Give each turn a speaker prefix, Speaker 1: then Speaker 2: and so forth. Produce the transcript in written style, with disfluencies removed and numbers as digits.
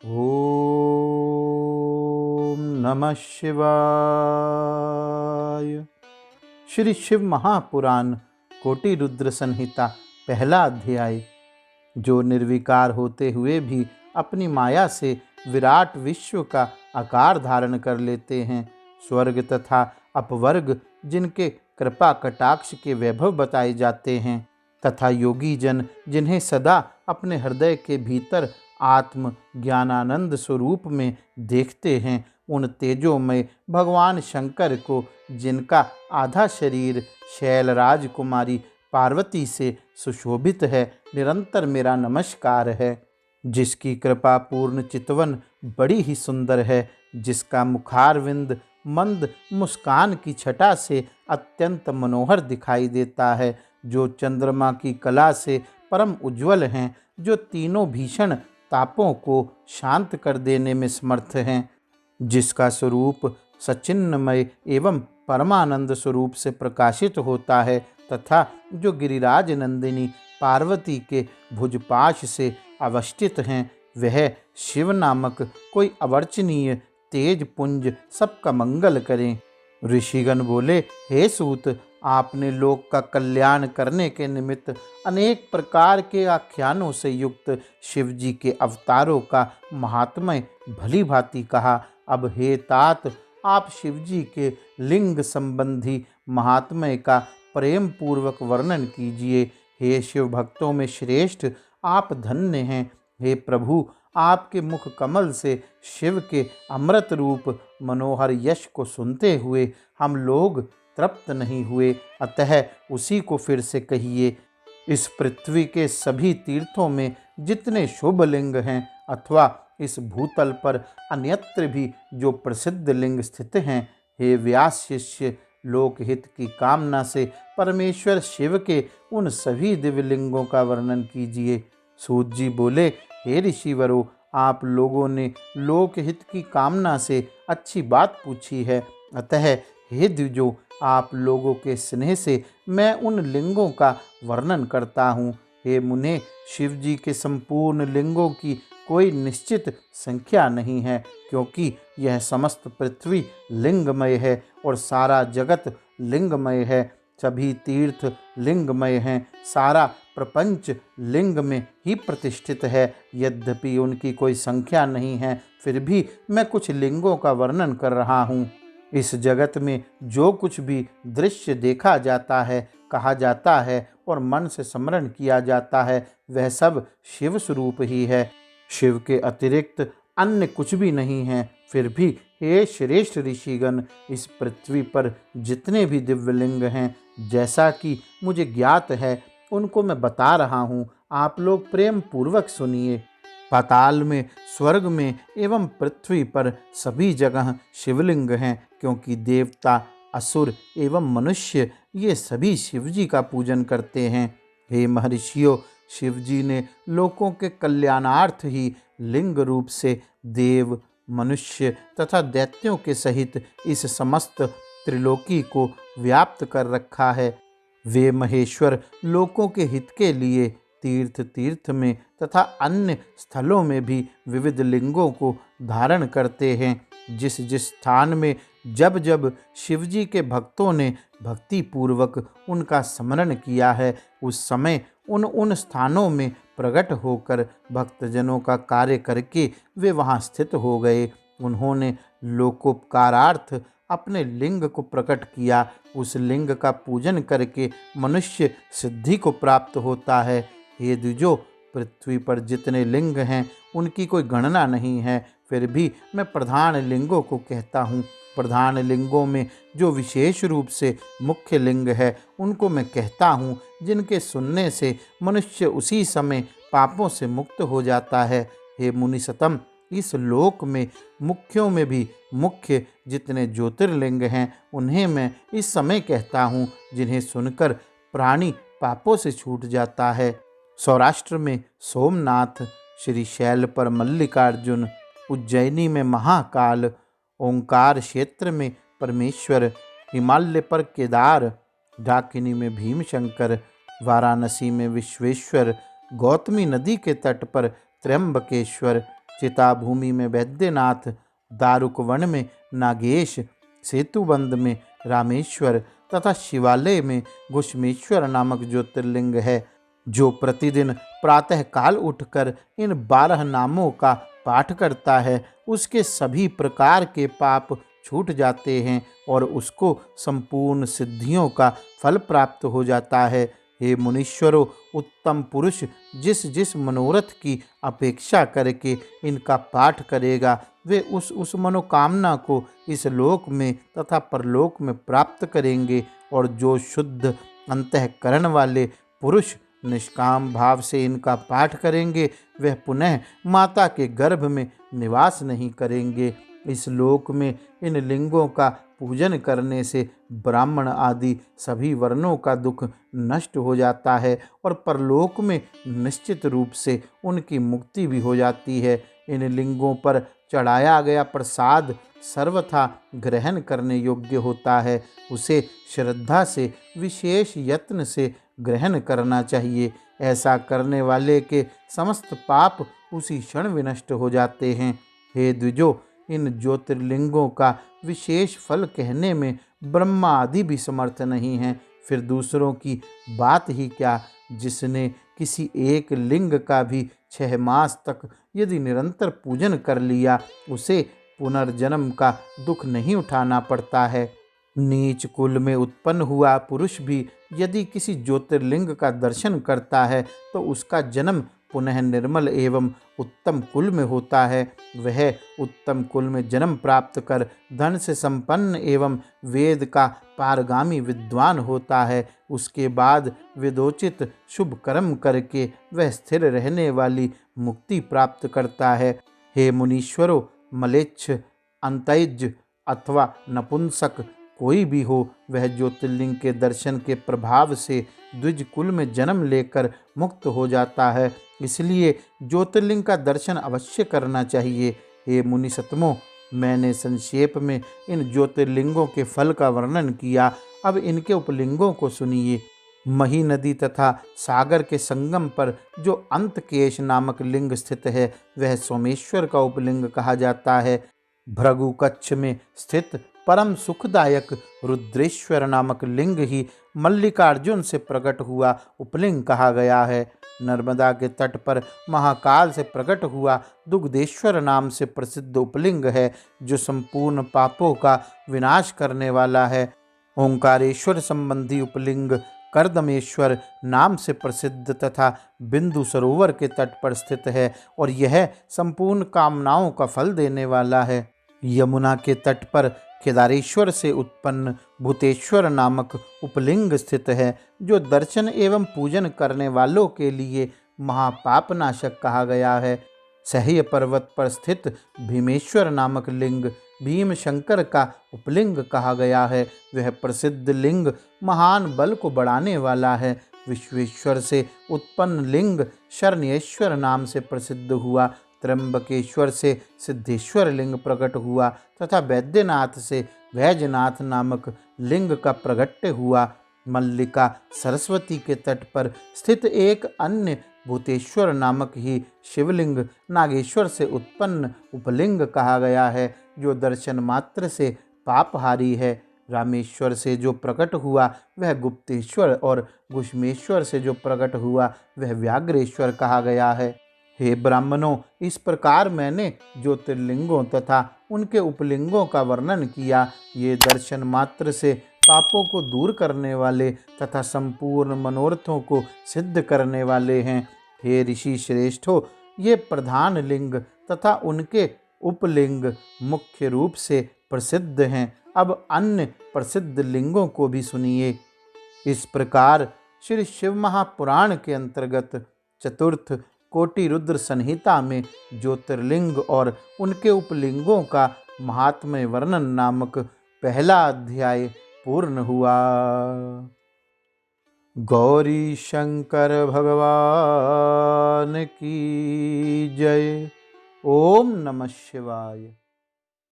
Speaker 1: ओम नमः शिवाय। श्री शिव महापुराण कोटि रुद्र संहिता पहला अध्याय। जो निर्विकार होते हुए भी अपनी माया से विराट विश्व का आकार धारण कर लेते हैं, स्वर्ग तथा अपवर्ग जिनके कृपा कटाक्ष के वैभव बताए जाते हैं, तथा योगी जन जिन्हें सदा अपने हृदय के भीतर आत्म ज्ञानानंद स्वरूप में देखते हैं, उन तेजोमय भगवान शंकर को, जिनका आधा शरीर शैलराज कुमारी पार्वती से सुशोभित है, निरंतर मेरा नमस्कार है। जिसकी कृपा पूर्ण चितवन बड़ी ही सुंदर है, जिसका मुखारविंद मंद मुस्कान की छटा से अत्यंत मनोहर दिखाई देता है, जो चंद्रमा की कला से परम उज्ज्वल हैं, जो तीनों भीषण तापों को शांत कर देने में समर्थ हैं, जिसका स्वरूप सचिन्मय एवं परमानंद स्वरूप से प्रकाशित होता है, तथा जो गिरिराज नंदिनी पार्वती के भुजपाश से अवस्थित हैं, वह शिव नामक कोई अवर्चनीय तेज पुंज सबका मंगल करें। ऋषिगण बोले, हे सूत, आपने लोक का कल्याण करने के निमित्त अनेक प्रकार के आख्यानों से युक्त शिव जी के अवतारों का महात्म्य भली भांति कहा। अब हे तात, आप शिव जी के लिंग संबंधी महात्म्य का प्रेम पूर्वक वर्णन कीजिए। हे शिव भक्तों में श्रेष्ठ, आप धन्य हैं। हे प्रभु, आपके मुख कमल से शिव के अमृत रूप मनोहर यश को सुनते हुए हम लोग तृप्त नहीं हुए, अतः उसी को फिर से कहिए। इस पृथ्वी के सभी तीर्थों में जितने शुभ लिंग हैं, अथवा इस भूतल पर अन्यत्र भी जो प्रसिद्ध लिंग स्थित हैं, हे व्यास शिष्य, लोकहित की कामना से परमेश्वर शिव के उन सभी दिव्य लिंगों का वर्णन कीजिए। सूत जी बोले, हे ऋषिवरों, आप लोगों ने लोकहित की कामना से अच्छी बात पूछी है, अतः हे द्विजों, आप लोगों के स्नेह से मैं उन लिंगों का वर्णन करता हूँ। हे मुने, शिव जी के संपूर्ण लिंगों की कोई निश्चित संख्या नहीं है, क्योंकि यह समस्त पृथ्वी लिंगमय है और सारा जगत लिंगमय है। सभी तीर्थ लिंगमय हैं, सारा प्रपंच लिंग में ही प्रतिष्ठित है। यद्यपि उनकी कोई संख्या नहीं है, फिर भी मैं कुछ लिंगों का वर्णन कर रहा हूँ। इस जगत में जो कुछ भी दृश्य देखा जाता है, कहा जाता है और मन से स्मरण किया जाता है, वह सब शिव स्वरूप ही है। शिव के अतिरिक्त अन्य कुछ भी नहीं है। फिर भी हे श्रेष्ठ ऋषिगण, इस पृथ्वी पर जितने भी दिव्यलिंग हैं, जैसा कि मुझे ज्ञात है, उनको मैं बता रहा हूँ, आप लोग प्रेम पूर्वक सुनिए। पाताल में, स्वर्ग में एवं पृथ्वी पर सभी जगह शिवलिंग हैं, क्योंकि देवता, असुर एवं मनुष्य ये सभी शिवजी का पूजन करते हैं। हे महर्षियों, शिवजी ने लोकों के कल्याणार्थ ही लिंग रूप से देव, मनुष्य तथा दैत्यों के सहित इस समस्त त्रिलोकी को व्याप्त कर रखा है। वे महेश्वर लोकों के हित के लिए तीर्थ तीर्थ में तथा अन्य स्थलों में भी विविध लिंगों को धारण करते हैं। जिस जिस स्थान में जब जब शिवजी के भक्तों ने भक्ति पूर्वक उनका स्मरण किया है, उस समय उन उन स्थानों में प्रकट होकर भक्तजनों का कार्य करके वे वहाँ स्थित हो गए। उन्होंने लोकोपकारार्थ अपने लिंग को प्रकट किया। उस लिंग का पूजन करके मनुष्य सिद्धि को प्राप्त होता है। हे द्विजो, पृथ्वी पर जितने लिंग हैं, उनकी कोई गणना नहीं है, फिर भी मैं प्रधान लिंगों को कहता हूँ। प्रधान लिंगों में जो विशेष रूप से मुख्य लिंग है, उनको मैं कहता हूँ, जिनके सुनने से मनुष्य उसी समय पापों से मुक्त हो जाता है। हे मुनिसतम, इस लोक में मुख्यों में भी मुख्य जितने ज्योतिर्लिंग हैं, उन्हें मैं इस समय कहता हूँ, जिन्हें सुनकर प्राणी पापों से छूट जाता है। सौराष्ट्र में सोमनाथ, श्रीशैल पर मल्लिकार्जुन, उज्जैनी में महाकाल, ओंकार क्षेत्र में परमेश्वर, हिमालय पर केदार, डाकिनी में भीमशंकर, वाराणसी में विश्वेश्वर, गौतमी नदी के तट पर त्र्यंबकेश्वर, चिताभूमि में वैद्यनाथ, दारुक वन में नागेश, सेतुबंध में रामेश्वर तथा शिवालय में घुश्मेश्वर नामक ज्योतिर्लिंग है। जो प्रतिदिन प्रातः काल उठकर इन 12 नामों का पाठ करता है, उसके सभी प्रकार के पाप छूट जाते हैं और उसको संपूर्ण सिद्धियों का फल प्राप्त हो जाता है। हे मुनीश्वरों, उत्तम पुरुष जिस जिस मनोरथ की अपेक्षा करके इनका पाठ करेगा, वे उस मनोकामना को इस लोक में तथा परलोक में प्राप्त करेंगे। और जो शुद्ध अंतःकरण वाले पुरुष निष्काम भाव से इनका पाठ करेंगे, वह पुनः माता के गर्भ में निवास नहीं करेंगे। इस लोक में इन लिंगों का पूजन करने से ब्राह्मण आदि सभी वर्णों का दुख नष्ट हो जाता है और परलोक में निश्चित रूप से उनकी मुक्ति भी हो जाती है। इन लिंगों पर चढ़ाया गया प्रसाद सर्वथा ग्रहण करने योग्य होता है। उसे श्रद्धा से, विशेष यत्न से ग्रहण करना चाहिए। ऐसा करने वाले के समस्त पाप उसी क्षण विनष्ट हो जाते हैं। हे द्विजो, इन ज्योतिर्लिंगों का विशेष फल कहने में ब्रह्मा आदि भी समर्थ नहीं हैं। फिर दूसरों की बात ही क्या। जिसने किसी एक लिंग का भी 6 मास तक यदि निरंतर पूजन कर लिया, उसे पुनर्जन्म का दुख नहीं उठाना पड़ता है। नीच कुल में उत्पन्न हुआ पुरुष भी यदि किसी ज्योतिर्लिंग का दर्शन करता है, तो उसका जन्म पुनः निर्मल एवं उत्तम कुल में होता है। वह उत्तम कुल में जन्म प्राप्त कर धन से संपन्न एवं वेद का पारगामी विद्वान होता है। उसके बाद वेदोचित शुभ कर्म करके वह स्थिर रहने वाली मुक्ति प्राप्त करता है। हे मुनीश्वरों, मलेच्छ, अंतैज अथवा नपुंसक कोई भी हो, वह ज्योतिर्लिंग के दर्शन के प्रभाव से द्विज कुल में जन्म लेकर मुक्त हो जाता है। इसलिए ज्योतिर्लिंग का दर्शन अवश्य करना चाहिए। हे मुनि सत्तमों, मैंने संक्षेप में इन ज्योतिर्लिंगों के फल का वर्णन किया। अब इनके उपलिंगों को सुनिए। मही नदी तथा सागर के संगम पर जो अंतकेश नामक लिंग स्थित है, वह सोमेश्वर का उपलिंग कहा जाता है। भृगु कच्छ में स्थित परम सुखदायक रुद्रेश्वर नामक लिंग ही मल्लिकार्जुन से प्रकट हुआ उपलिंग कहा गया है। नर्मदा के तट पर महाकाल से प्रकट हुआ दुग्धेश्वर नाम से प्रसिद्ध उपलिंग है, जो संपूर्ण पापों का विनाश करने वाला है। ओंकारेश्वर संबंधी उपलिंग कर्दमेश्वर नाम से प्रसिद्ध तथा बिंदु सरोवर के तट पर स्थित है और यह संपूर्ण कामनाओं का फल देने वाला है। यमुना के तट पर केदारेश्वर से उत्पन्न भूतेश्वर नामक उपलिंग स्थित है, जो दर्शन एवं पूजन करने वालों के लिए महापापनाशक कहा गया है। सह्य पर्वत पर स्थित भीमेश्वर नामक लिंग भीम शंकर का उपलिंग कहा गया है। वह प्रसिद्ध लिंग महान बल को बढ़ाने वाला है। विश्वेश्वर से उत्पन्न लिंग शरण्येश्वर नाम से प्रसिद्ध हुआ। त्र्यंबकेश्वर से सिद्धेश्वर लिंग प्रकट हुआ तथा वैद्यनाथ से वैजनाथ नामक लिंग का प्रगट्य हुआ। मल्लिका सरस्वती के तट पर स्थित एक अन्य भूतेश्वर नामक ही शिवलिंग नागेश्वर से उत्पन्न उपलिंग कहा गया है, जो दर्शन मात्र से पापहारी है। रामेश्वर से जो प्रकट हुआ वह गुप्तेश्वर और घुश्मेश्वर से जो प्रकट हुआ वह व्याघ्रेश्वर कहा गया है। हे ब्राह्मणों, इस प्रकार मैंने ज्योतिर्लिंगों तथा उनके उपलिंगों का वर्णन किया। ये दर्शन मात्र से पापों को दूर करने वाले तथा संपूर्ण मनोरथों को सिद्ध करने वाले हैं। हे ऋषि श्रेष्ठों, ये प्रधान लिंग तथा उनके उपलिंग मुख्य रूप से प्रसिद्ध हैं। अब अन्य प्रसिद्ध लिंगों को भी सुनिए। इस प्रकार श्री शिव महापुराण के अंतर्गत चतुर्थ कोटि रुद्र संहिता में ज्योतिर्लिंग और उनके उपलिंगों का महात्म्य वर्णन नामक पहला अध्याय पूर्ण हुआ। गौरी शंकर भगवान की जय। ओम नमः शिवाय।